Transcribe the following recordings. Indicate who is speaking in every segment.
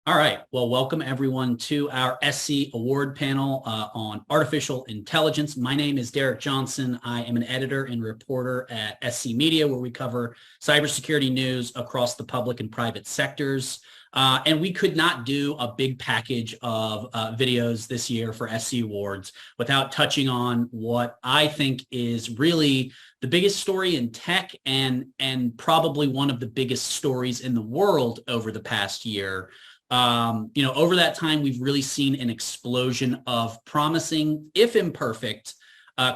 Speaker 1: All right. Well, welcome everyone to our SC Award panel on artificial intelligence. My name is Derek Johnson. I am an editor and reporter at SC Media, where we cover cybersecurity news across the public and private sectors. And we could not do a big package of videos this year for SC Awards without touching on what I think is really the biggest story in tech and probably one of the biggest stories in the world over the past year. Over that time, we've really seen an explosion of promising, if imperfect,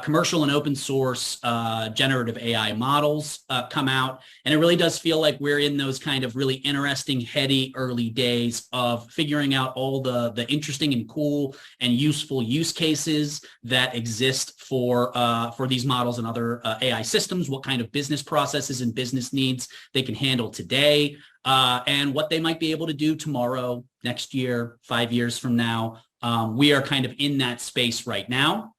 Speaker 1: commercial and open source generative AI models come out. And it really does feel like we're in those kind of really interesting, heady early days of figuring out all the interesting and cool and useful use cases that exist for these models and other AI systems, what kind of business processes and business needs they can handle today. And what they might be able to do tomorrow, next year, 5 years from now. We are kind of in that space right now.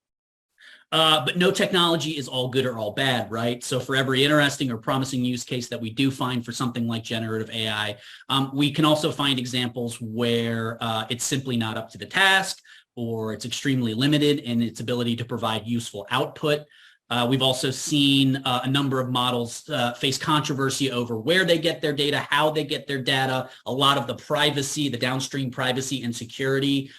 Speaker 1: But no technology is all good or all bad, right? So for every interesting or promising use case that we do find for something like generative AI, we can also find examples where it's simply not up to the task, or it's extremely limited in its ability to provide useful output. We've also seen a number of models face controversy over where they get their data, how they get their data, a lot of the privacy, the downstream privacy and security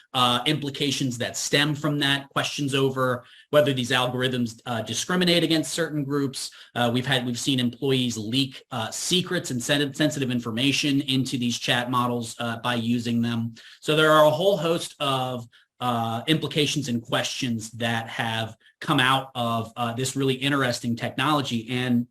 Speaker 1: implications that stem from that, questions over whether these algorithms discriminate against certain groups. We've seen employees leak secrets and sensitive information into these chat models by using them. So there are a whole host of implications and questions that have come out of this really interesting technology. And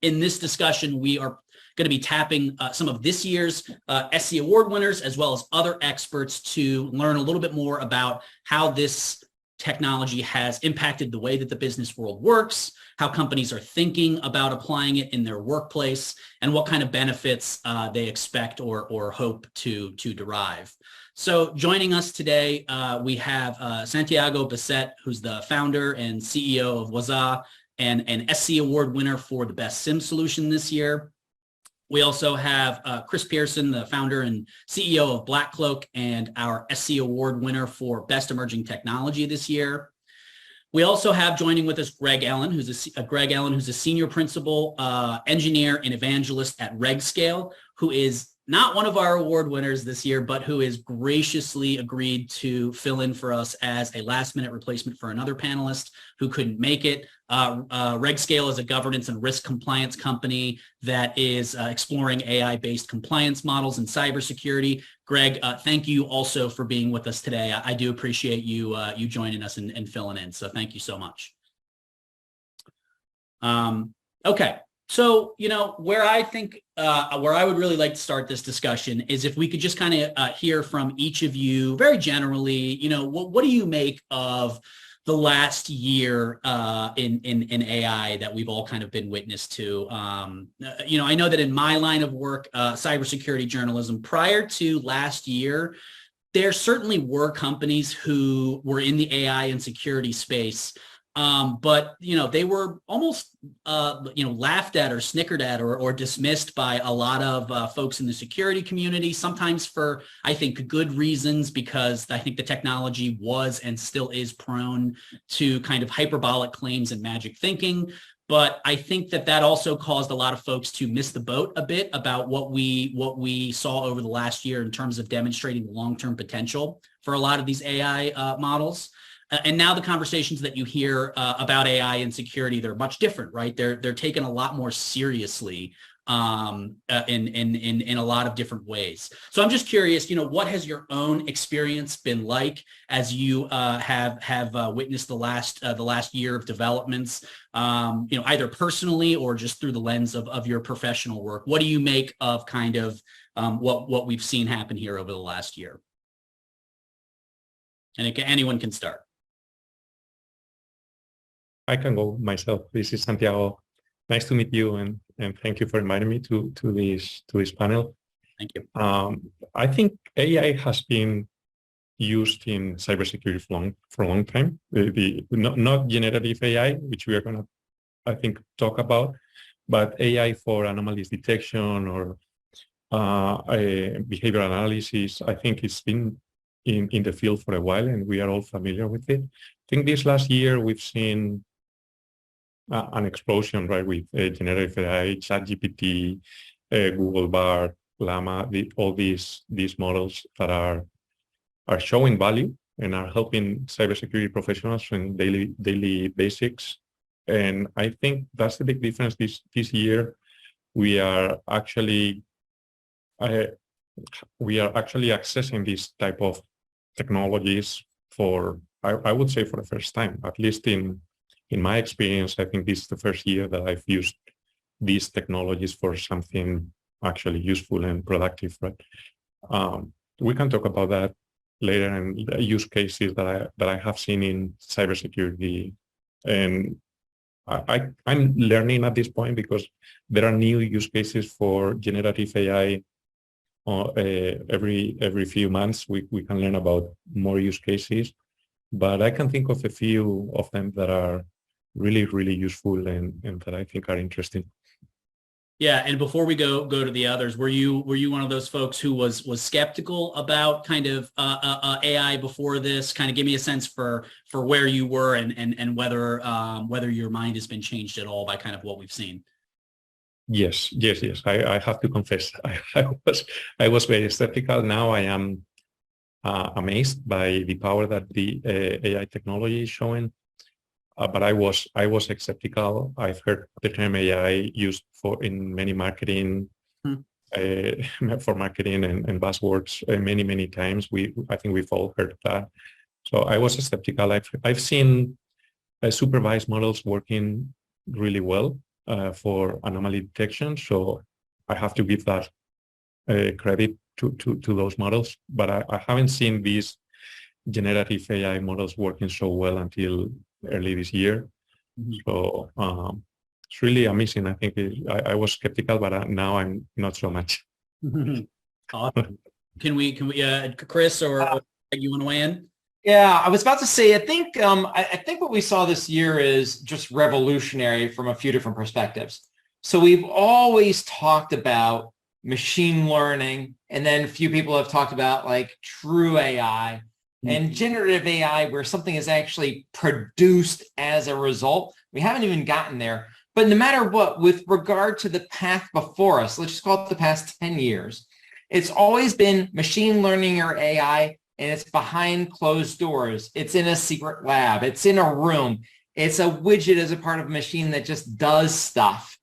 Speaker 1: in this discussion, we are going to be tapping some of this year's SC Award winners, as well as other experts, to learn a little bit more about how this technology has impacted the way that the business world works, how companies are thinking about applying it in their workplace, and what kind of benefits they expect or hope to derive. So joining us today, we have Santiago Bisset, who's the founder and CEO of Wazuh and an SC Award winner for the Best SIM solution this year. We also have Chris Pearson, the founder and CEO of BlackCloak and our SC Award winner for Best Emerging Technology this year. We also have joining with us Greg Allen, who's a senior principal engineer and evangelist at RegScale, who is not one of our award winners this year, but who has graciously agreed to fill in for us as a last-minute replacement for another panelist who couldn't make it. RegScale is a governance and risk compliance company that is exploring AI-based compliance models and cybersecurity. Greg, thank you also for being with us today. I do appreciate you joining us and filling in, so thank you so much. Okay. So, where I would really like to start this discussion is if we could just kind of hear from each of you very generally, what do you make of the last year in AI that we've all kind of been witness to? I know that in my line of work, cybersecurity journalism, prior to last year, there certainly were companies who were in the AI and security space. But they were almost laughed at or snickered at or dismissed by a lot of folks in the security community, sometimes for, I think, good reasons, because I think the technology was and still is prone to kind of hyperbolic claims and magic thinking. But I think that also caused a lot of folks to miss the boat a bit about what we saw over the last year in terms of demonstrating the long-term potential for a lot of these AI models. And now the conversations that you hear about AI and security, they're much different, right? They're taken a lot more seriously in a lot of different ways. So I'm just curious, what has your own experience been like as you have witnessed the last year of developments, either personally or just through the lens of your professional work? What do you make of kind of what we've seen happen here over the last year? And anyone can start.
Speaker 2: I can go myself. This is Santiago. Nice to meet you, and thank you for inviting me to this panel.
Speaker 1: Thank you.
Speaker 2: I think AI has been used in cybersecurity for a long time. Not generative AI, which we are going to, I think, talk about, but AI for anomalies detection or behavioral analysis. I think it's been in the field for a while, and we are all familiar with it. I think this last year we've seen an explosion, right, with generative AI, ChatGPT, Google Bar, Llama, all these models that are showing value and are helping cybersecurity professionals in daily basics. And I think that's the big difference this year. We are actually accessing this type of technologies for, I would say, for the first time, at least in my experience. I think this is the first year that I've used these technologies for something actually useful and productive, right? We can talk about that later, and use cases that I have seen in cybersecurity. And I'm learning at this point because there are new use cases for generative AI. Every few months, we can learn about more use cases, but I can think of a few of them that are really, really useful and that I think are interesting.
Speaker 1: Yeah, and before we go to the others, were you one of those folks who was skeptical about kind of AI before this? Kind of give me a sense for where you were and whether your mind has been changed at all by kind of what we've seen.
Speaker 2: Yes. I have to confess, I was very skeptical. Now I am amazed by the power that the AI technology is showing. But I was skeptical. I've heard the term AI used in many marketing, for marketing and buzzwords many times. I think we've all heard that. So I was skeptical. I've seen supervised models working really well for anomaly detection. So I have to give that credit to those models. But I haven't seen these generative AI models working so well until early this year. So it's really amazing. I think I was skeptical, but now I'm not so much.
Speaker 1: Awesome. Can we Chris or you want to weigh in?
Speaker 3: Yeah, I was about to say, I think what we saw this year is just revolutionary from a few different perspectives. So we've always talked about machine learning, and then a few people have talked about like true AI. And generative AI, where something is actually produced as a result. We haven't even gotten there. But no matter what, with regard to the path before us, let's just call it the past 10 years, it's always been machine learning or AI, and it's behind closed doors. It's in a secret lab. It's in a room. It's a widget as a part of a machine that just does stuff.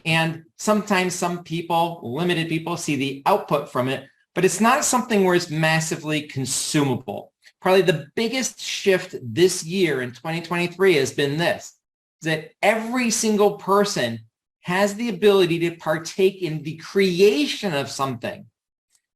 Speaker 3: And sometimes some people, limited people, see the output from it, but it's not something where it's massively consumable. Probably the biggest shift this year in 2023 has been this, that every single person has the ability to partake in the creation of something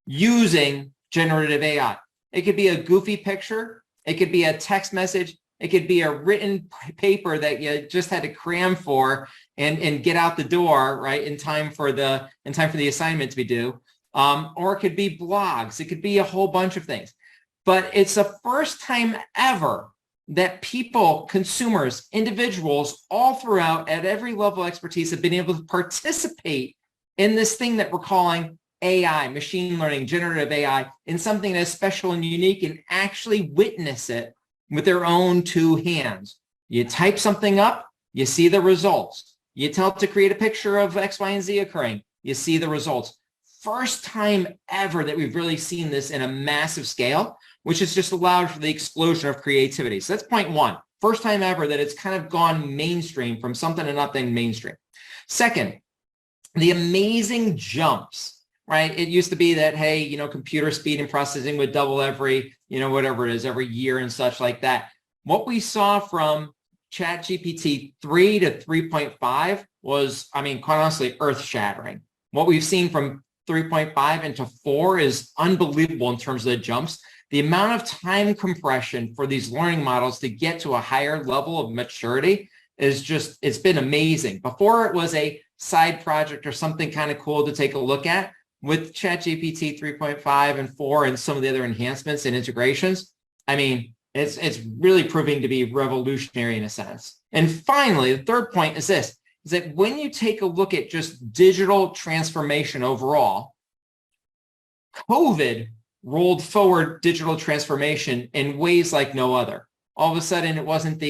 Speaker 3: using generative AI. It could be a goofy picture. It could be a text message. It could be a written paper that you just had to cram for and get out the door, right, in time for the assignment to be due. Or it could be blogs. It could be a whole bunch of things. But it's the first time ever that people, consumers, individuals, all throughout at every level of expertise have been able to participate in this thing that we're calling AI, machine learning, generative AI, in something that's special and unique, and actually witness it with their own two hands. You type something up, you see the results. You tell it to create a picture of X, Y, and Z occurring, you see the results. First time ever that we've really seen this in a massive scale, which has just allowed for the explosion of creativity. So that's point one. First time ever that it's kind of gone mainstream from something to nothing mainstream. Second, the amazing jumps, right? It used to be that, hey, computer speed and processing would double every, whatever it is, every year and such like that. What we saw from ChatGPT 3 to 3.5 was, quite honestly, earth-shattering. What we've seen from 3.5 into 4 is unbelievable in terms of the jumps. The amount of time compression for these learning models to get to a higher level of maturity is just, it's been amazing. Before it was a side project or something kind of cool to take a look at. With ChatGPT 3.5 and 4 and some of the other enhancements and integrations, it's really proving to be revolutionary in a sense. And finally, the third point is this, is that when you take a look at just digital transformation overall, COVID rolled forward digital transformation in ways like no other. All of a sudden, it wasn't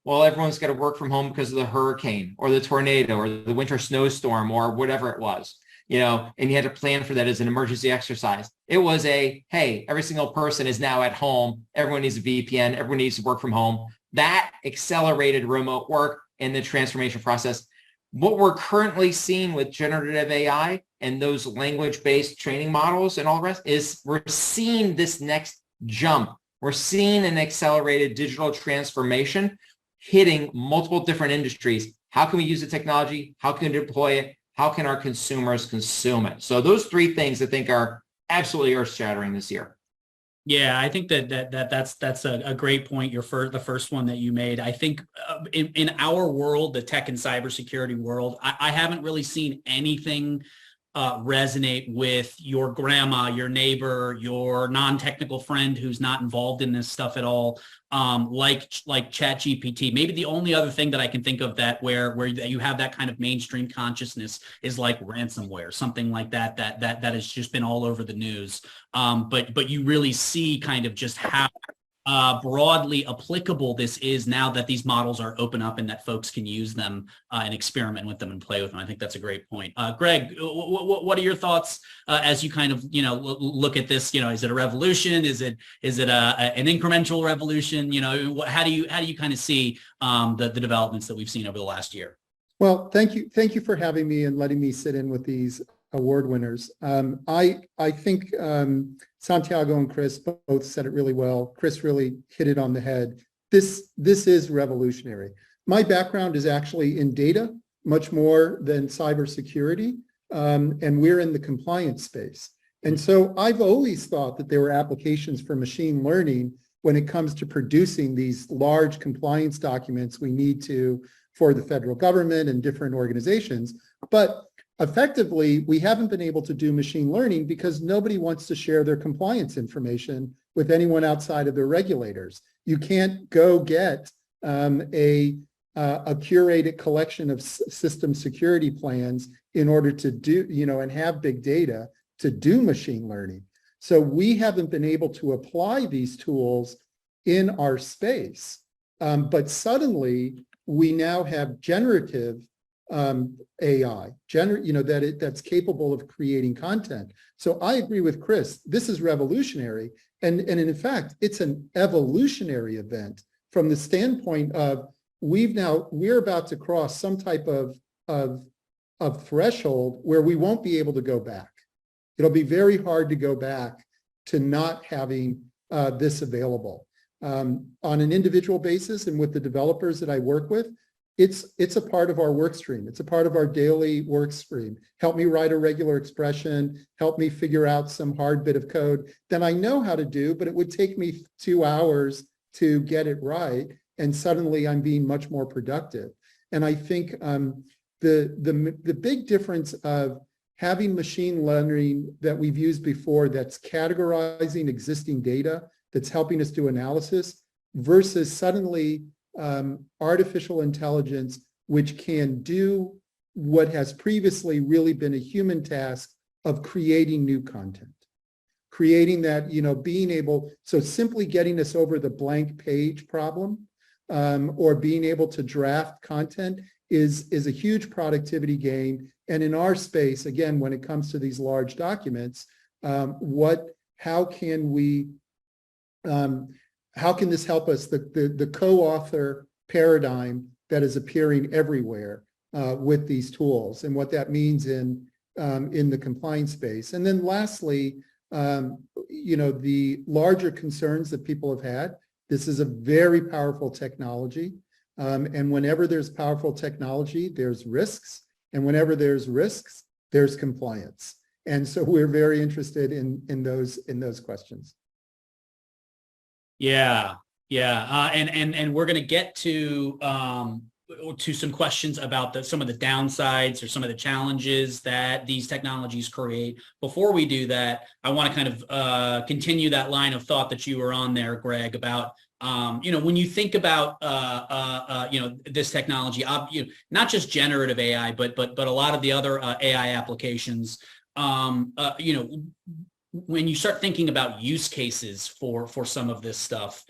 Speaker 3: well, everyone's got to work from home because of the hurricane or the tornado or the winter snowstorm or whatever it was, and you had to plan for that as an emergency exercise. It was hey, every single person is now at home. Everyone needs a VPN. Everyone needs to work from home. That accelerated remote work and the transformation process. What we're currently seeing with generative AI and those language-based training models and all the rest is we're seeing this next jump. We're seeing an accelerated digital transformation hitting multiple different industries. How can we use the technology? How can we deploy it? How can our consumers consume it? So those three things I think are absolutely earth-shattering this year.
Speaker 1: Yeah, I think that's a great point. The first one that you made. I think in our world, the tech and cybersecurity world, I haven't really seen anything resonate with your grandma, your neighbor, your non-technical friend who's not involved in this stuff at all, like ChatGPT. Maybe the only other thing that I can think of where you have that kind of mainstream consciousness is like ransomware, something like that has just been all over the news. But you really see kind of just how broadly applicable this is now that these models are open up and that folks can use them and experiment with them and play with them. I think that's a great point. Greg, what are your thoughts as you kind of look at this? Is it a revolution? Is it an incremental revolution? How do you kind of see the developments that we've seen over the last year?
Speaker 4: Well, thank you for having me and letting me sit in with these award winners. I think Santiago and Chris both said it really well. Chris really hit it on the head. This is revolutionary. My background is actually in data, much more than cybersecurity, and we're in the compliance space. And so I've always thought that there were applications for machine learning when it comes to producing these large compliance documents we need for the federal government and different organizations. But effectively, we haven't been able to do machine learning because nobody wants to share their compliance information with anyone outside of their regulators. You can't go get a curated collection of system security plans in order to do, and have big data to do machine learning. So we haven't been able to apply these tools in our space. But suddenly, we now have generative AI, that's capable of creating content. So I agree with Chris. This is revolutionary, and in fact, it's an evolutionary event from the standpoint of we're about to cross some type of threshold where we won't be able to go back. It'll be very hard to go back to not having this available on an individual basis, and with the developers that I work with. It's a part of our work stream. It's a part of our daily work stream. Help me write a regular expression, help me figure out some hard bit of code that I know how to do, but it would take me 2 hours to get it right. And suddenly I'm being much more productive. And I think the big difference of having machine learning that we've used before that's categorizing existing data, that's helping us do analysis, versus suddenly artificial intelligence, which can do what has previously really been a human task of creating new content, creating that, being able, so simply getting us over the blank page problem, or being able to draft content is a huge productivity gain. And in our space, again, when it comes to these large documents, how can this help us? The co-author paradigm that is appearing everywhere with these tools, and what that means in the compliance space. And then lastly, the larger concerns that people have had. This is a very powerful technology. And whenever there's powerful technology, there's risks. And whenever there's risks, there's compliance. And so we're very interested in those questions.
Speaker 1: Yeah. And we're going to get to some questions about some of the downsides or some of the challenges that these technologies create. Before we do that, I want to kind of continue that line of thought that you were on there, Greg, about when you think about this technology, not just generative AI, but a lot of the other AI applications. when you start thinking about use cases for some of this stuff,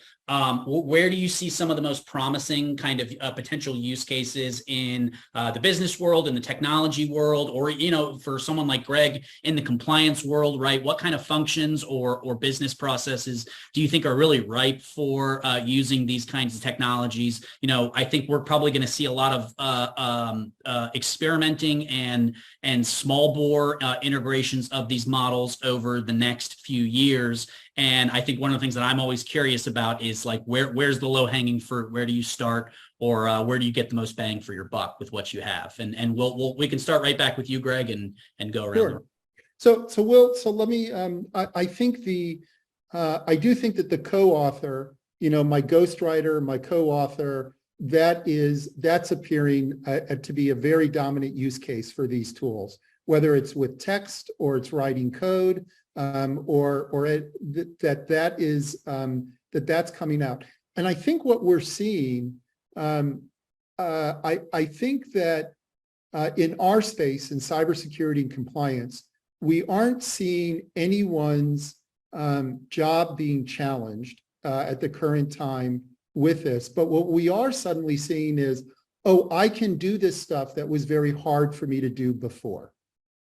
Speaker 1: where do you see some of the most promising kind of potential use cases in the business world, in the technology world, or, you know, for someone like Greg in the compliance world, right? What kind of functions or business processes do you think are really ripe for using these kinds of technologies? You know, I think we're probably going to see a lot of experimenting and small bore integrations of these models over the next few years. And I think one of the things that I'm always curious about is like, where's the low hanging fruit? Where do you start, or where do you get the most bang for your buck with what you have? And we can start right back with you, Greg, and go around.
Speaker 4: Sure. So let me, I think I do think that the co-author, you know, my ghostwriter, my co-author, that's appearing to be a very dominant use case for these tools, whether it's with text or it's writing code, that's coming out. And I think what we're seeing, I think that in our space, in cybersecurity and compliance, we aren't seeing anyone's job being challenged at the current time with this. But what we are suddenly seeing is, oh, I can do this stuff that was very hard for me to do before.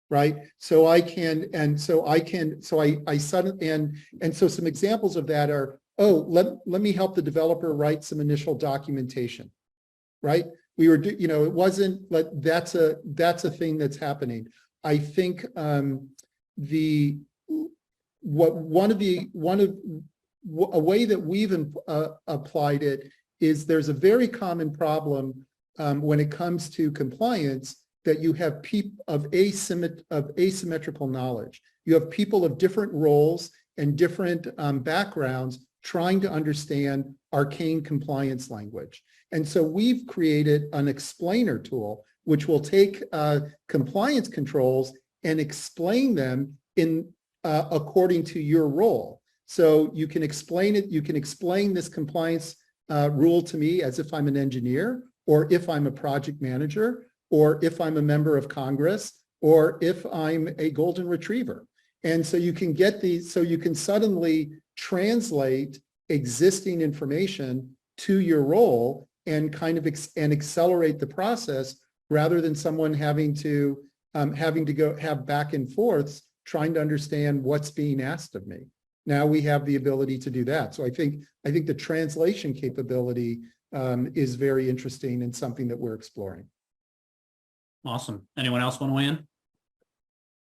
Speaker 4: Right. So I can, and so I can, so I suddenly, and so some examples of that are, oh, let me help the developer write some initial documentation. Right. We were, you know, it wasn't, that's a thing that's happening. I think a way that we've applied it is there's a very common problem when it comes to compliance, that you have people of asymmetrical knowledge. You have people of different roles and different backgrounds trying to understand arcane compliance language. And so we've created an explainer tool, which will take compliance controls and explain them in according to your role. So you can explain it, you can explain this compliance rule to me as if I'm an engineer, or if I'm a project manager, or if I'm a member of Congress, or if I'm a golden retriever. And so you can get these, so you can suddenly translate existing information to your role and kind of and accelerate the process, rather than someone having to go have back and forths trying to understand what's being asked of me. Now we have the ability to do that. So I think the translation capability is very interesting and something that we're exploring.
Speaker 1: Awesome. Anyone else want to weigh in?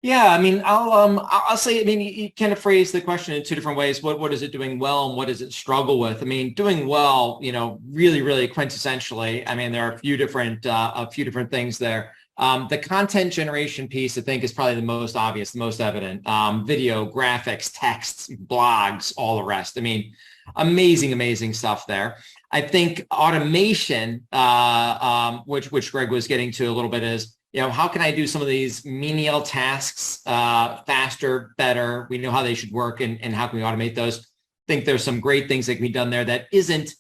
Speaker 3: Yeah, I mean, I'll say, I mean, you kind of phrase the question in two different ways. What is it doing well, and what does it struggle with? I mean, doing well, you know, really, really quintessentially, I mean, there are a few different things there. The content generation piece, I think, is probably the most obvious, the most evident. Video, graphics, texts, blogs, all the rest. I mean, amazing stuff there. I think automation, which Greg was getting to a little bit, is, you know, how can I do some of these menial tasks faster, better? We know how they should work, and how can we automate those? I think there's some great things that can be done there that isn't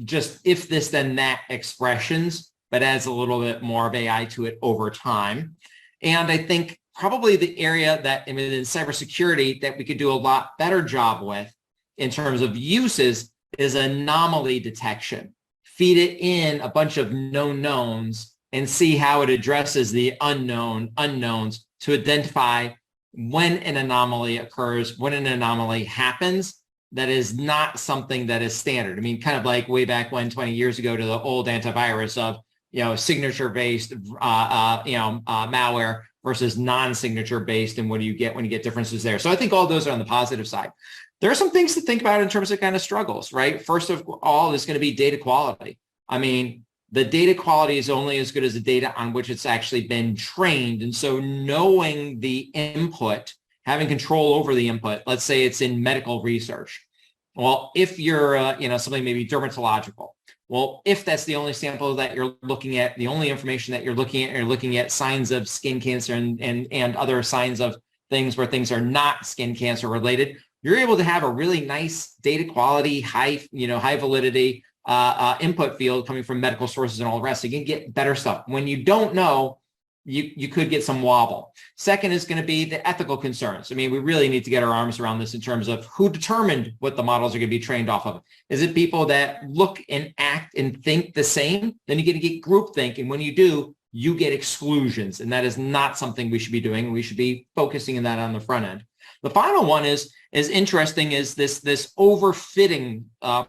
Speaker 3: just if this then that expressions, but adds a little bit more of AI to it over time. And I think probably the area that in cybersecurity that we could do a lot better job with in terms of uses is anomaly detection. Feed it in a bunch of known knowns and see how it addresses the unknowns to identify when an anomaly occurs, when an anomaly happens that is not something that is standard. I mean, kind of like way back when 20 years ago to the old antivirus of, you know, signature-based, malware versus non-signature based, and what do you get when you get differences there? So I think all those are on the positive side. There are some things to think about in terms of kind of struggles, right? First of all is going to be data quality. I mean, the data quality is only as good as the data on which it's actually been trained. And so knowing the input, having control over the input, let's say it's in medical research. Well, if you're, something maybe dermatological, well, if that's the only sample that you're looking at, the only information that you're looking at signs of skin cancer and other signs of things where things are not skin cancer related, you're able to have a really nice data quality, high validity input field coming from medical sources and all the rest. So you can get better stuff. When you don't know, you could get some wobble. Second is going to be the ethical concerns. I mean, we really need to get our arms around this in terms of who determined what the models are going to be trained off of. Is it people that look and act and think the same? Then you're going to get groupthink. And when you do, you get exclusions. And that is not something we should be doing. We should be focusing on that on the front end. The final one is interesting, is this overfitting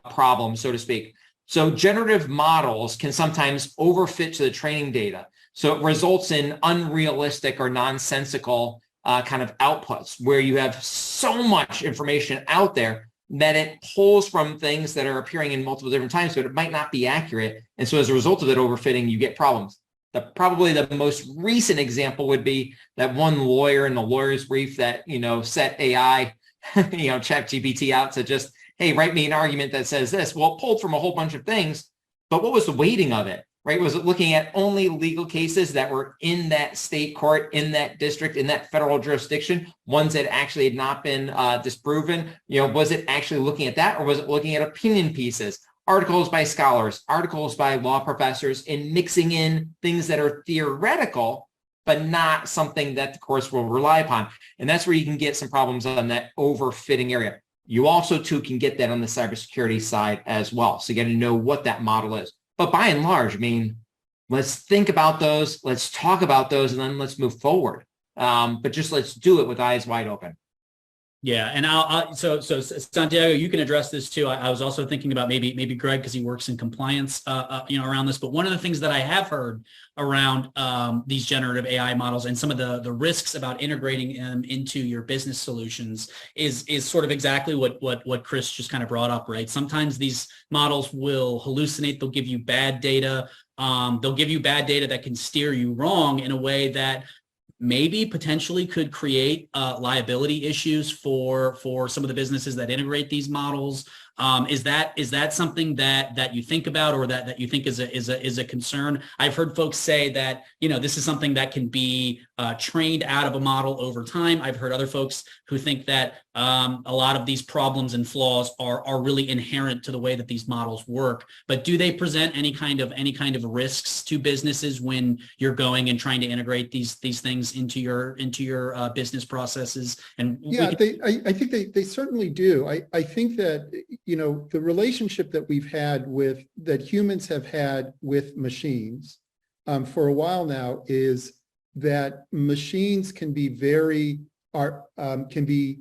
Speaker 3: problem, so to speak. So generative models can sometimes overfit to the training data. So it results in unrealistic or nonsensical kind of outputs where you have so much information out there that it pulls from things that are appearing in multiple different times, but it might not be accurate. And so as a result of that overfitting, you get problems. Probably the most recent example would be that one lawyer in the lawyer's brief that, set AI, ChatGPT out to just, hey, write me an argument that says this. Well, it pulled from a whole bunch of things, but what was the weighting of it, right? Was it looking at only legal cases that were in that state court, in that district, in that federal jurisdiction, ones that actually had not been disproven? Was it actually looking at that, or was it looking at opinion pieces? Articles by scholars, articles by law professors, and mixing in things that are theoretical, but not something that the course will rely upon. And that's where you can get some problems on that overfitting area. You also, too, can get that on the cybersecurity side as well. So you got to know what that model is. But by and large, I mean, let's think about those, let's talk about those, and then let's move forward. But just let's do it with eyes wide open.
Speaker 1: Yeah, and so Santiago, you can address this too. I was also thinking about maybe Greg, because he works in compliance, around this. But one of the things that I have heard around these generative AI models and some of the risks about integrating them into your business solutions is sort of exactly what Chris just kind of brought up, right? Sometimes these models will hallucinate. They'll give you bad data. They'll give you bad data that can steer you wrong in a way that maybe potentially could create liability issues for some of the businesses that integrate these models. Is that something that you think about, or that you think is a concern? I've heard folks say that this is something that can be trained out of a model over time. I've heard other folks who think that a lot of these problems and flaws are really inherent to the way that these models work. But do they present any kind of risks to businesses when you're going and trying to integrate these things into your business processes? And
Speaker 4: yeah, I think they certainly do. I think that the relationship that that humans have had with machines for a while now is that machines can be can be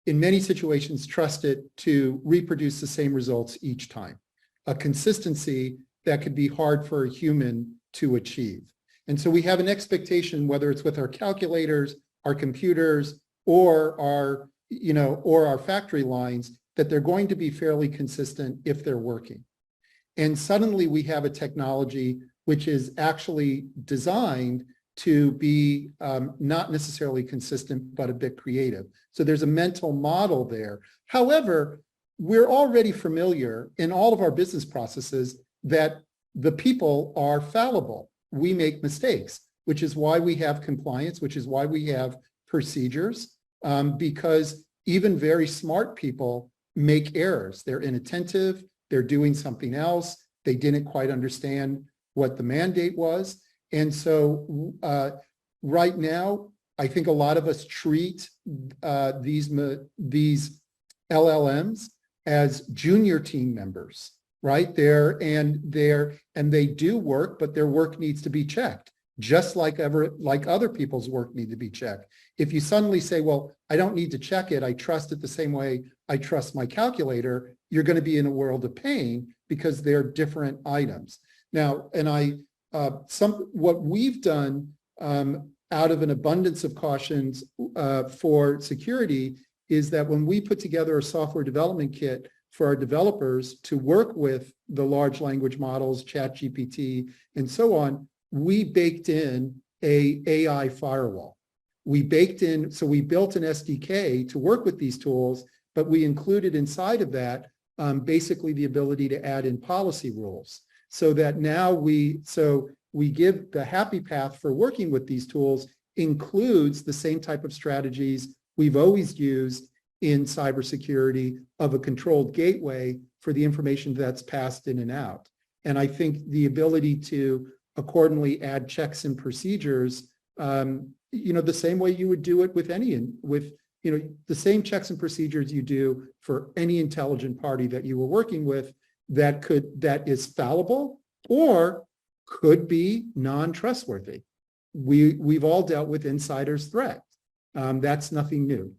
Speaker 4: in many situations trusted to reproduce the same results each time, a consistency that could be hard for a human to achieve. And so we have an expectation, whether it's with our calculators, our computers, or our factory lines, that they're going to be fairly consistent if they're working. And suddenly we have a technology which is actually designed to be not necessarily consistent, but a bit creative. So there's a mental model there. However, we're already familiar in all of our business processes that the people are fallible. We make mistakes, which is why we have compliance, which is why we have procedures, because even very smart people make errors. They're inattentive, they're doing something else, they didn't quite understand what the mandate was. And so right now, I think a lot of us treat these LLMs as junior team members, right? They do work, but their work needs to be checked, just like other people's work need to be checked. If you suddenly say, well, I don't need to check it, I trust it the same way I trust my calculator, you're going to be in a world of pain because they're different items. Now, and what we've done out of an abundance of cautions for security is that when we put together a software development kit for our developers to work with the large language models, ChatGPT, and so on, we baked in a AI firewall. So we built an SDK to work with these tools, but we included inside of that basically the ability to add in policy rules, so that now we give the happy path for working with these tools includes the same type of strategies we've always used in cybersecurity of a controlled gateway for the information that's passed in and out. And I think the ability to accordingly add checks and procedures the same way you would do it with the same checks and procedures you do for any intelligent party that you were working with that is fallible or could be non-trustworthy. We've all dealt with insider's threat. That's nothing new.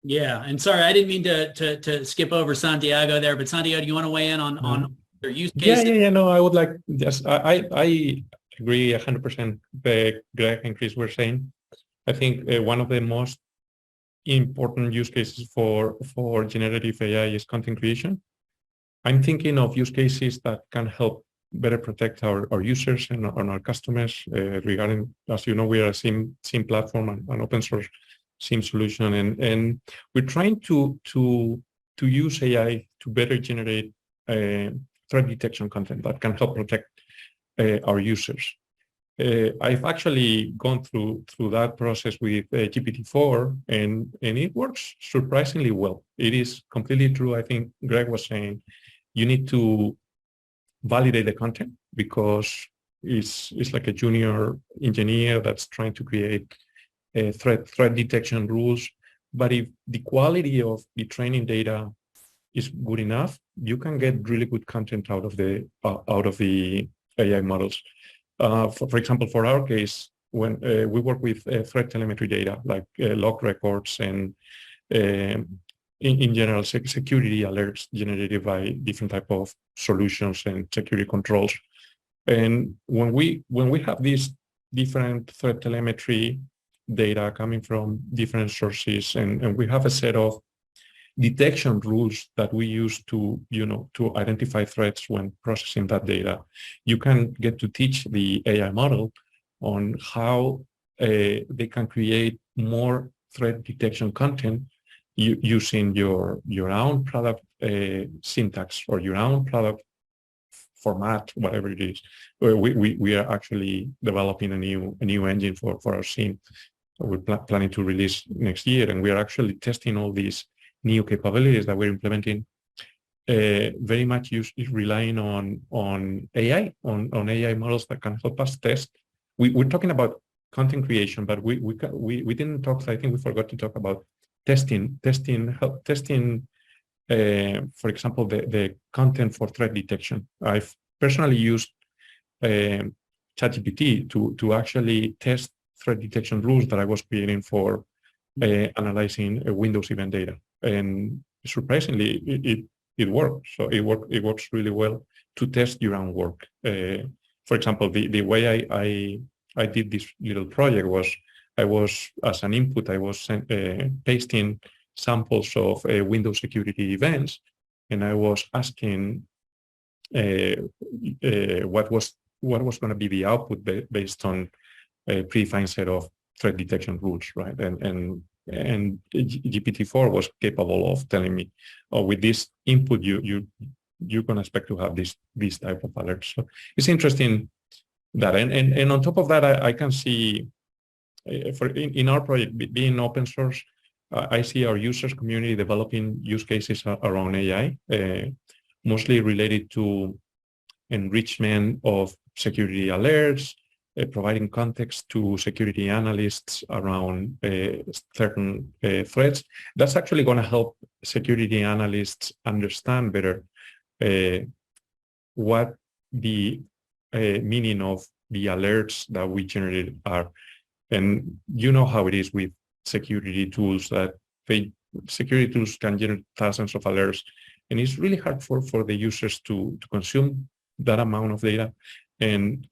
Speaker 1: Yeah, and sorry, I didn't mean to skip over Santiago there, but Santiago, do you want to weigh in on their use case?
Speaker 2: Yeah. No, I would like. Yes, I agree 100%. Greg and Chris were saying. I think one of the most important use cases for generative AI is content creation. I'm thinking of use cases that can help better protect our users and our customers regarding, as you know, we are a SIEM platform, an open source SIEM solution, and we're trying to use AI to better generate threat detection content that can help protect our users. I've actually gone through that process with GPT-4, and it works surprisingly well. It is completely true. I think Greg was saying you need to validate the content because it's like a junior engineer that's trying to create threat detection rules. But if the quality of the training data is good enough, you can get really good content out of the AI models. For example, for our case, when we work with threat telemetry data like log records and in general security alerts generated by different type of solutions and security controls. And when we have these different threat telemetry data coming from different sources, and we have a set of detection rules that we use to identify threats when processing that data, you can get to teach the AI model on how they can create more threat detection content using your own product syntax or your own product format, whatever it is. We are actually developing a new engine for our SIEM. We're planning to release next year, and we are actually testing all these new capabilities that we're implementing. Very much relying on AI, on AI models that can help us test. We're talking about content creation, but we didn't talk. I think we forgot to talk about testing. For example, the content for threat detection. I've personally used ChatGPT to actually test threat detection rules that I was creating for analyzing Windows event data, and surprisingly, it worked. So it works really well to test your own work. For example, the way I did this little project was as an input, I was pasting samples of Windows security events, and I was asking what was going to be the output based on a predefined set of threat detection rules, right? And GPT-4 was capable of telling me, oh, with this input, you're going to expect to have this type of alerts. So it's interesting that, and on top of that, I can see in our project being open source, I see our users community developing use cases around AI, mostly related to enrichment of security alerts, providing context to security analysts around certain threats. That's actually going to help security analysts understand better what the meaning of the alerts that we generated are. And you know how it is with security tools, that security tools can generate thousands of alerts, and it's really hard for the users to consume that amount of data and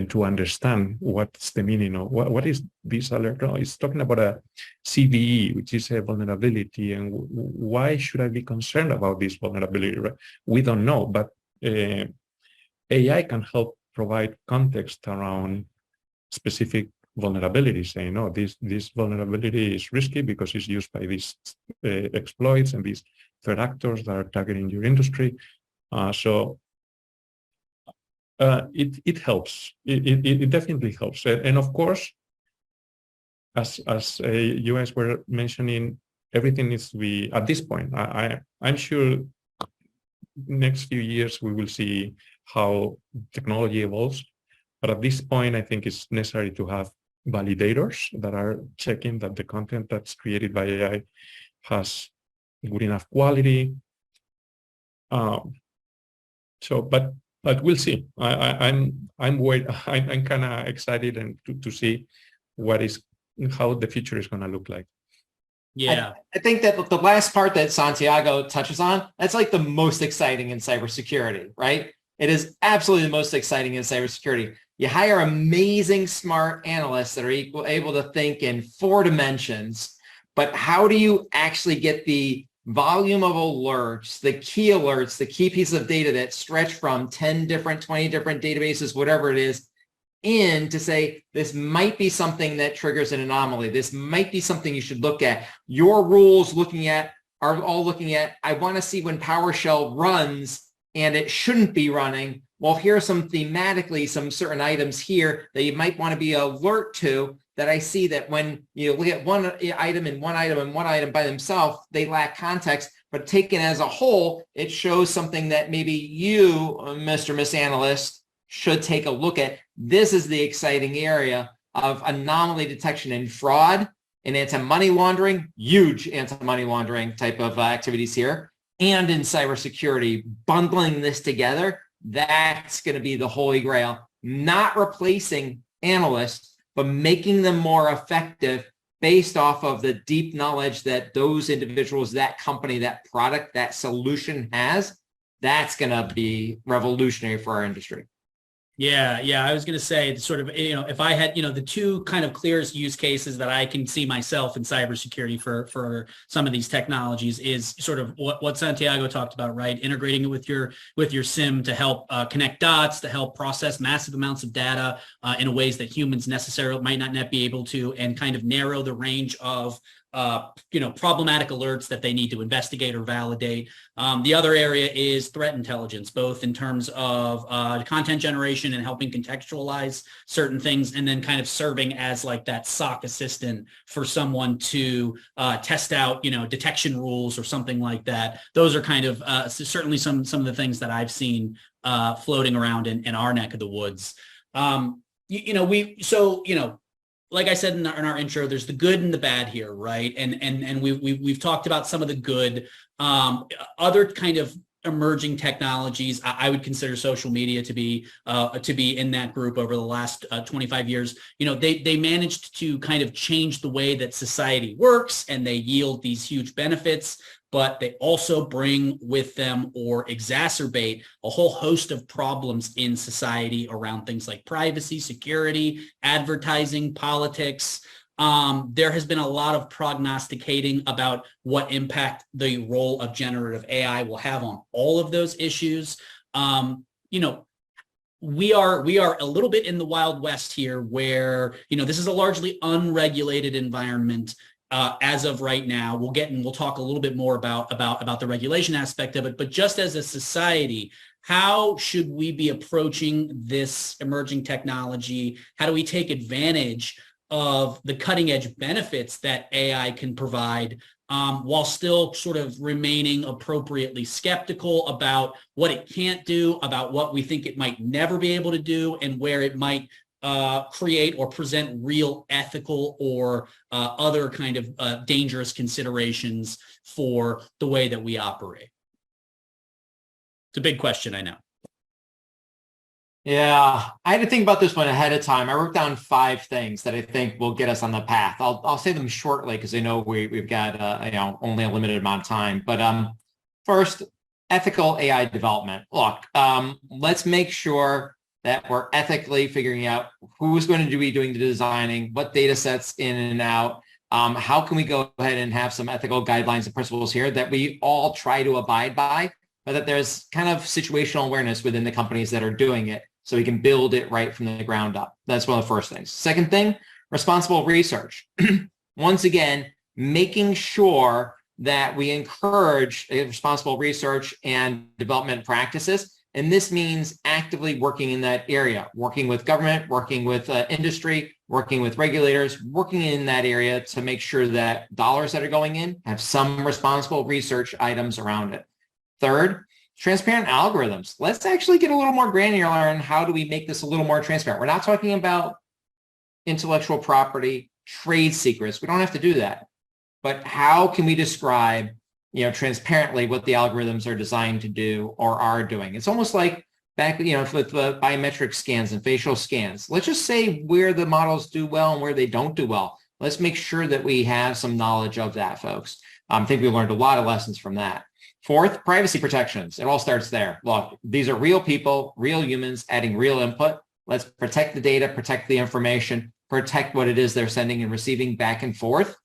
Speaker 2: to understand what's the meaning of what is this alert. Oh, it's talking about a CVE, which is a vulnerability, and why should I be concerned about this vulnerability? Right? We don't know, but AI can help provide context around specific vulnerabilities, saying, no, this vulnerability is risky because it's used by these exploits and these threat actors that are targeting your industry. So it helps. It definitely helps. And of course, as you guys were mentioning, everything needs to be, at this point, I'm sure next few years we will see how technology evolves. But at this point, I think it's necessary to have validators that are checking that the content that's created by AI has good enough quality. But we'll see. I'm kind of excited and to see how the future is going to look like.
Speaker 1: Yeah.
Speaker 3: I think that the last part that Santiago touches on, that's like the most exciting in cybersecurity, right? It is absolutely the most exciting in cybersecurity. You hire amazing, smart analysts that are able to think in 4 dimensions, but how do you actually get the volume of alerts, the key pieces of data that stretch from 10 different, 20 different databases, whatever it is, in to say, this might be something that triggers an anomaly. This might be something you should look at. Your rules are all looking at, I want to see when PowerShell runs and it shouldn't be running. Well, here are some certain items here that you might want to be alert to, that I see that when you look at one item and one item and one item by themselves, they lack context, but taken as a whole, it shows something that maybe you, Mr. Miss Analyst, should take a look at. This is the exciting area of anomaly detection and fraud and anti-money laundering, huge anti-money laundering type of activities here, and in cybersecurity. Bundling this together, that's going to be the holy grail. Not replacing analysts, but making them more effective based off of the deep knowledge that those individuals, that company, that product, that solution has. That's going to be revolutionary for our industry.
Speaker 1: Yeah. I was going to say sort of, if I had, the 2 kind of clearest use cases that I can see myself in cybersecurity for some of these technologies is sort of what Santiago talked about, right? Integrating it with your SIM to help connect dots, to help process massive amounts of data in ways that humans necessarily might not be able to, and kind of narrow the range of problematic alerts that they need to investigate or validate. The other area is threat intelligence, both in terms of content generation and helping contextualize certain things, and then kind of serving as like that SOC assistant for someone to test out, detection rules or something like that. Those are kind of certainly some of the things that I've seen floating around in our neck of the woods. Like I said in our intro, there's the good and the bad here, right? And we've talked about some of the good. Other kind of emerging technologies, I would consider social media to be in that group over the last 25 years. They managed to kind of change the way that society works, and they yield these huge benefits, but they also bring with them or exacerbate a whole host of problems in society around things like privacy, security, advertising, politics. There has been a lot of prognosticating about what impact the role of generative AI will have on all of those issues. We are a little bit in the Wild West here, where this is a largely unregulated environment. As of right now, we'll talk a little bit more about the regulation aspect of it, but just as a society, how should we be approaching this emerging technology? How do we take advantage of the cutting edge benefits that AI can provide, while still sort of remaining appropriately skeptical about what it can't do, about what we think it might never be able to do, and where it might create or present real ethical or other kind of dangerous considerations for the way that we operate? It's a big question, I know.
Speaker 3: Yeah, I had to think about this one ahead of time. I wrote down 5 things that I think will get us on the path. I'll say them shortly because I know we've got only a limited amount of time. But first, ethical AI development. Look, let's make sure that we're ethically figuring out who's going to be doing the designing, what data sets in and out. How can we go ahead and have some ethical guidelines and principles here that we all try to abide by, but that there's kind of situational awareness within the companies that are doing it, so we can build it right from the ground up. That's one of the first things. Second thing, responsible research. Once again, making sure that we encourage responsible research and development practices. And this means actively working in that area, working with government, working with industry, working with regulators, working in that area to make sure that dollars that are going in have some responsible research items around it. Third, transparent algorithms. Let's actually get a little more granular on how do we make this a little more transparent. We're not talking about intellectual property, trade secrets. We don't have to do that. But how can we describe, transparently what the algorithms are designed to do or are doing? It's almost like back, with biometric scans and facial scans. Let's just say where the models do well and where they don't do well. Let's make sure that we have some knowledge of that, folks. I think we learned a lot of lessons from that. Fourth, privacy protections. It all starts there. Look, these are real people, real humans adding real input. Let's protect the data, protect the information, protect what it is they're sending and receiving back and forth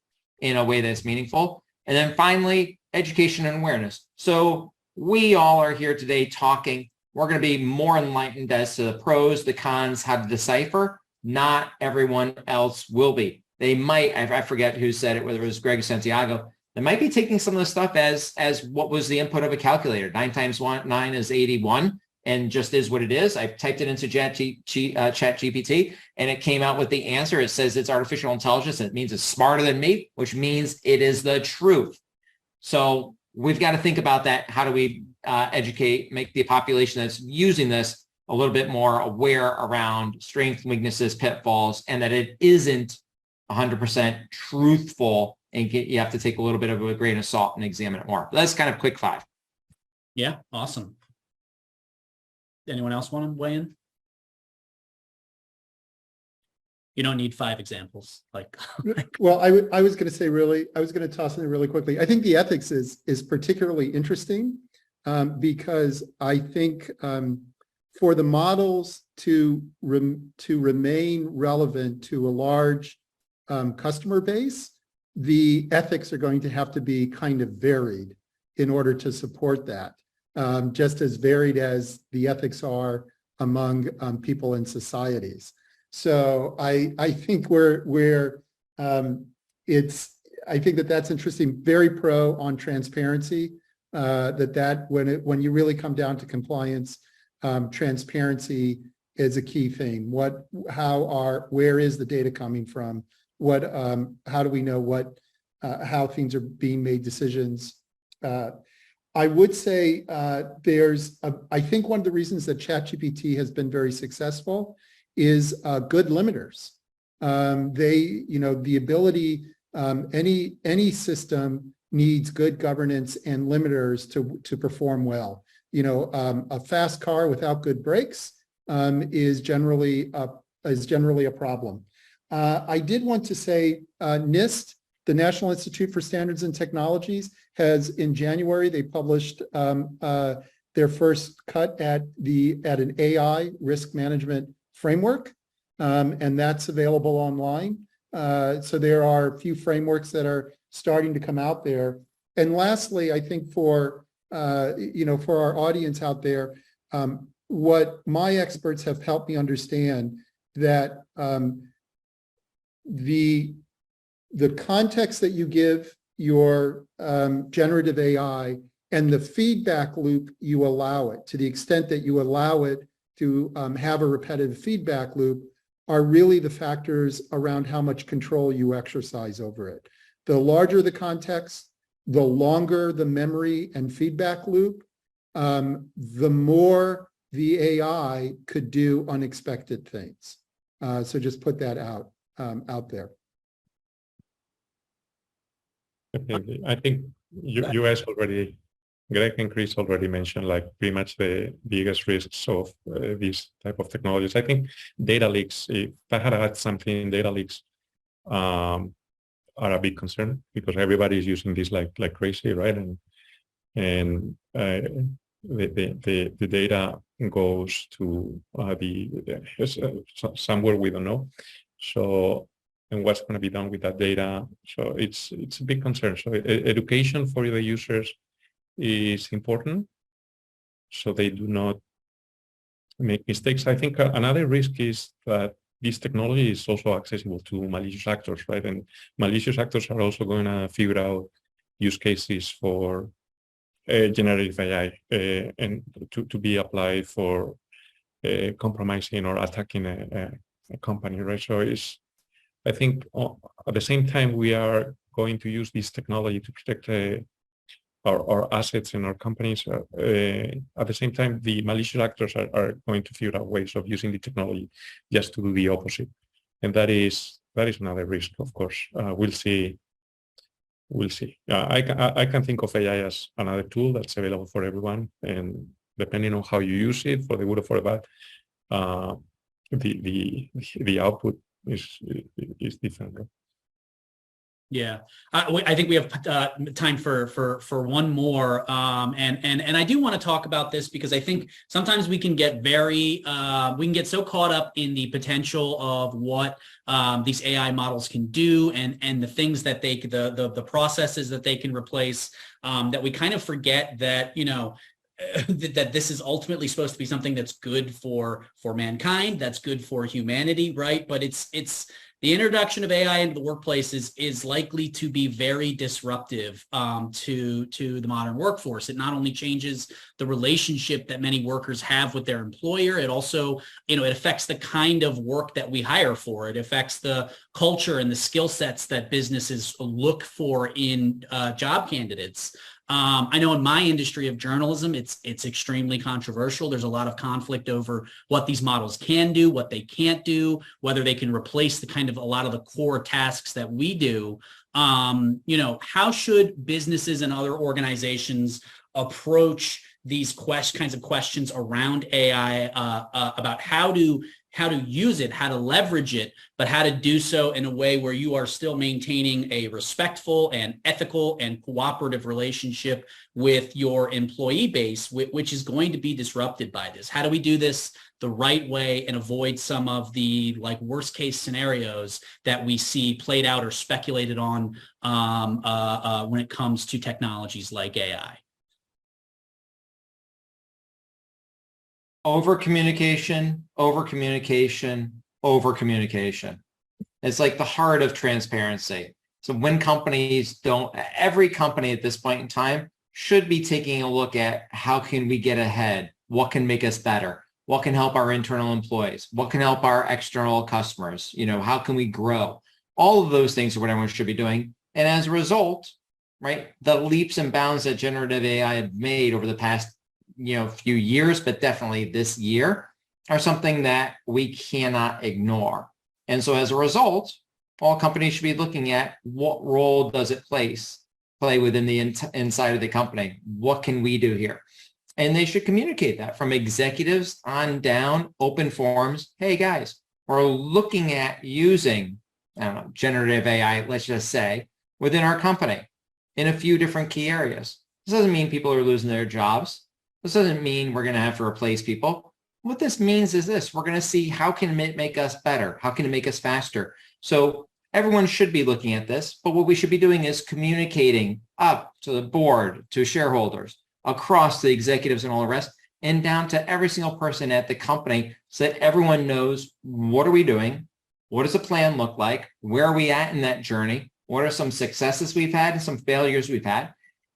Speaker 3: in a way that's meaningful. And then finally, education and awareness. So we all are here today talking. We're going to be more enlightened as to the pros, the cons, how to decipher. Not everyone else will be. They might, I forget who said it, whether it was Greg Santiago, they might be taking some of the stuff as what was the input of a calculator. 9 times 9 is 81 and just is what it is. I typed it into ChatGPT and it came out with the answer. It says it's artificial intelligence. And it means it's smarter than me, which means it is the truth. So we've got to think about that. How do we educate, make the population that's using this a little bit more aware around strengths, weaknesses, pitfalls, and that it isn't 100% truthful, and you have to take a little bit of a grain of salt and examine it more. That's kind of quick 5.
Speaker 1: Yeah, awesome. Anyone else want to weigh in? You don't need 5 examples.
Speaker 4: Well, I was going to say I was going to toss in really quickly. I think the ethics is particularly interesting because I think for the models to remain relevant to a large customer base, the ethics are going to have to be kind of varied in order to support that, just as varied as the ethics are among people in societies. So I think I think that's interesting. Very pro on transparency. When you really come down to compliance, transparency is a key thing. Where is the data coming from? How do we know how things are being made decisions? I would say I think one of the reasons that ChatGPT has been very successful is good limiters. The ability, any system needs good governance and limiters to perform well. A fast car without good brakes is generally a problem. I did want to say NIST, the National Institute for Standards and Technologies, has in January, they published their first cut at an AI risk management framework, and that's available online. So there are a few frameworks that are starting to come out there. And lastly, I think for our audience out there, what my experts have helped me understand that the context that you give your generative AI and the feedback loop you allow it, to the extent that you allow it to have a repetitive feedback loop, are really the factors around how much control you exercise over it. The larger the context, the longer the memory and feedback loop, the more the AI could do unexpected things. So just put that out there.
Speaker 2: Okay. I think you guys already, Greg and Chris already mentioned pretty much the biggest risks of these type of technologies. I think data leaks, if I had to add something, data leaks are a big concern because everybody is using this like crazy, right? And the data goes to somewhere we don't know. So, and what's going to be done with that data? So it's a big concern. So education for the users is important, so they do not make mistakes. I think another risk is that this technology is also accessible to malicious actors, right? And malicious actors are also going to figure out use cases for generative AI and to be applied for compromising or attacking a company, right? So I think at the same time we are going to use this technology to protect our assets and our companies. At the same time, the malicious actors are going to figure out ways of using the technology just to do the opposite. and that is another risk, of course. We'll see. We'll see. I can think of AI as another tool that's available for everyone, and depending on how you use it, for the good or for the bad, the output is different. Right?
Speaker 1: Yeah, I think we have time for one more, and I do want to talk about this because I think sometimes we can get so caught up in the potential of what these AI models can do and the things that the processes that they can replace, that we kind of forget that that this is ultimately supposed to be something that's good for mankind, that's good for humanity, right? But it's the introduction of AI into the workplace is likely to be very disruptive to the modern workforce. It not only changes the relationship that many workers have with their employer, it also, it affects the kind of work that we hire for. It affects the culture and the skill sets that businesses look for in job candidates. I know in my industry of journalism, it's extremely controversial. There's a lot of conflict over what these models can do, what they can't do, whether they can replace a lot of the core tasks that we do. How should businesses and other organizations approach these kinds of questions around AI, about how to use it, how to leverage it, but how to do so in a way where you are still maintaining a respectful and ethical and cooperative relationship with your employee base, which is going to be disrupted by this. How do we do this the right way and avoid some of the worst case scenarios that we see played out or speculated on when it comes to technologies like AI?
Speaker 3: Over communication. It's like the heart of transparency. So when companies every company at this point in time should be taking a look at how can we get ahead? What can make us better? What can help our internal employees? What can help our external customers? How can we grow? All of those things are what everyone should be doing. And as a result, right, the leaps and bounds that generative AI have made over the past few years, but definitely this year, are something that we cannot ignore. And so as a result, all companies should be looking at what role does it play within the inside of the company? What can we do here? And they should communicate that from executives on down, open forums. Hey guys, we're looking at using, generative AI, let's just say, within our company in a few different key areas. This doesn't mean people are losing their jobs. This doesn't mean we're going to have to replace people. What this means is this: we're going to see how can it make us better? How can it make us faster? So everyone should be looking at this, but what we should be doing is communicating up to the board, to shareholders, across the executives and all the rest, and down to every single person at the company so that everyone knows what are we doing? What does the plan look like? Where are we at in that journey? What are some successes we've had and some failures we've had?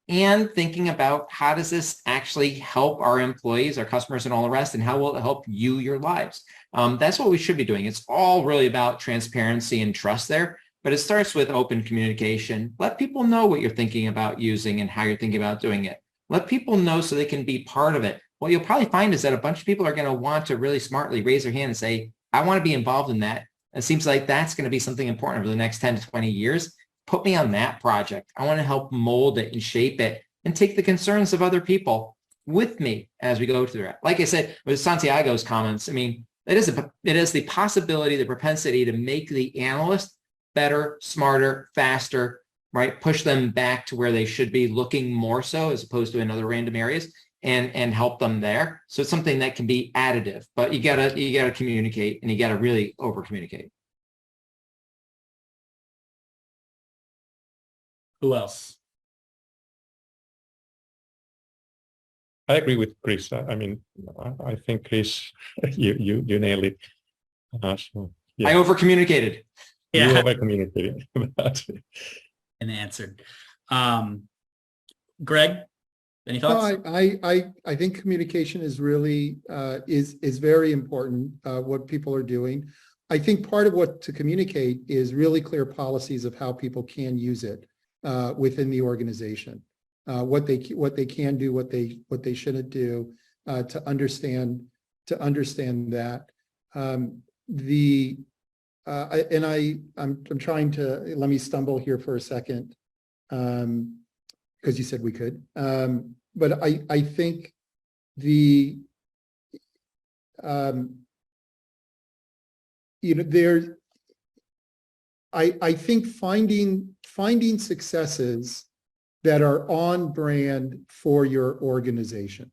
Speaker 3: And thinking about how does this actually help our employees, our customers, and all the rest, and how will it help you, your lives? That's what we should be doing. It's all really about transparency and trust there, but it starts with open communication. Let people know what you're thinking about using and how you're thinking about doing it. Let people know so they can be part of it. What you'll probably find is that a bunch of people are going to want to really smartly raise their hand and say, I want to be involved in that. It seems like that's going to be something important over the next 10 to 20 years. Put me on that project. I want to help mold it and shape it and take the concerns of other people with me as we go through it. Like I said, with Santiago's comments, it is the possibility, the propensity to make the analyst better, smarter, faster, right? Push them back to where they should be, looking more so as opposed to in other random areas, and help them there. So it's something that can be additive, but you gotta communicate, and you gotta really over communicate.
Speaker 1: Who else?
Speaker 2: I agree with Chris. I think Chris, you nailed it. So, yeah.
Speaker 3: I over communicated.
Speaker 2: You
Speaker 1: Yeah.
Speaker 2: over communicated.
Speaker 1: And answered. Greg, any thoughts?
Speaker 4: No, I think communication is really is very important. What people are doing. I think part of what to communicate is really clear policies of how people can use it within the organization, what they can do, what they shouldn't do, to understand that. I'm trying to, let me stumble here for a second, because you said we could. But I think the, I think finding successes that are on brand for your organization.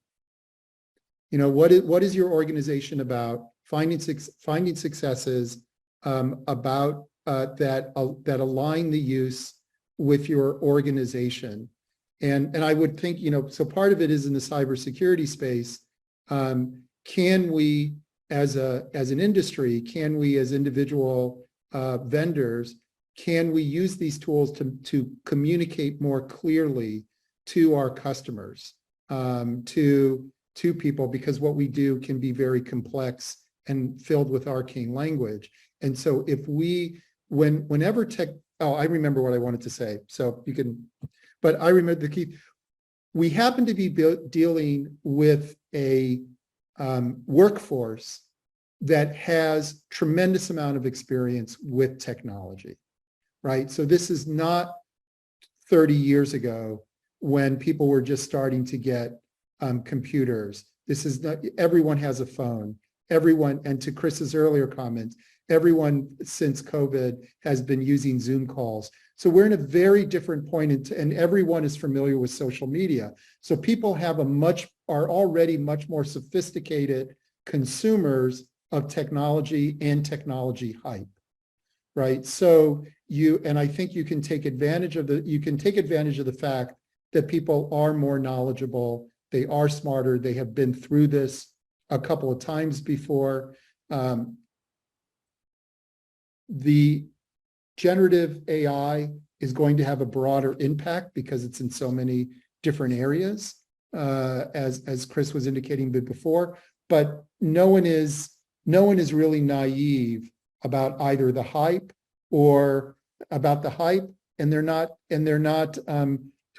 Speaker 4: What is your organization about? Finding successes about that align the use with your organization. And I would think, so part of it is in the cybersecurity space. Can we, as an industry, can we as individual vendors, can we use these tools to communicate more clearly to our customers, to people, because what we do can be very complex and filled with arcane language. And so if we, whenever I remember what I wanted to say, so you can, but I remember the key, we happen to be dealing with a workforce that has tremendous amount of experience with technology, right? So this is not 30 years ago when people were just starting to get computers. This is not, everyone has a phone. Everyone, and to Chris's earlier comment, everyone since COVID has been using Zoom calls. So we're in a very different point, and everyone is familiar with social media. So people have are already much more sophisticated consumers of technology and technology hype, right? So I think you can take advantage of the fact that people are more knowledgeable, they are smarter, they have been through this a couple of times before. The generative AI is going to have a broader impact because it's in so many different areas, as Chris was indicating before. But no one is really naive about either the hype or about the hype, and they're not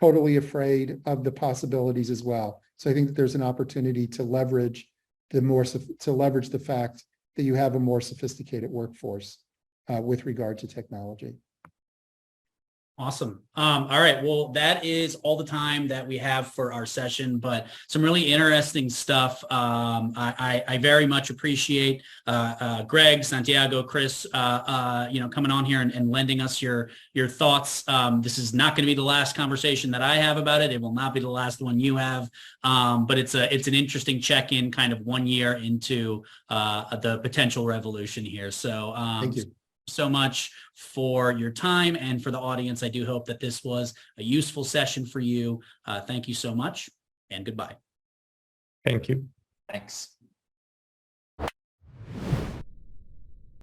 Speaker 4: totally afraid of the possibilities as well. So I think that there's an opportunity to leverage the fact that you have a more sophisticated workforce with regard to technology.
Speaker 1: Awesome. All right. Well, that is all the time that we have for our session, but some really interesting stuff. I very much appreciate Greg, Santiago, Chris, coming on here and lending us your thoughts. This is not going to be the last conversation that I have about it. It will not be the last one you have, but it's an interesting check-in kind of 1 year into the potential revolution here. So
Speaker 4: thank you
Speaker 1: so much for your time, and for the audience, I do hope that this was a useful session for you. Thank you so much, and goodbye.
Speaker 2: Thank you.
Speaker 3: Thanks.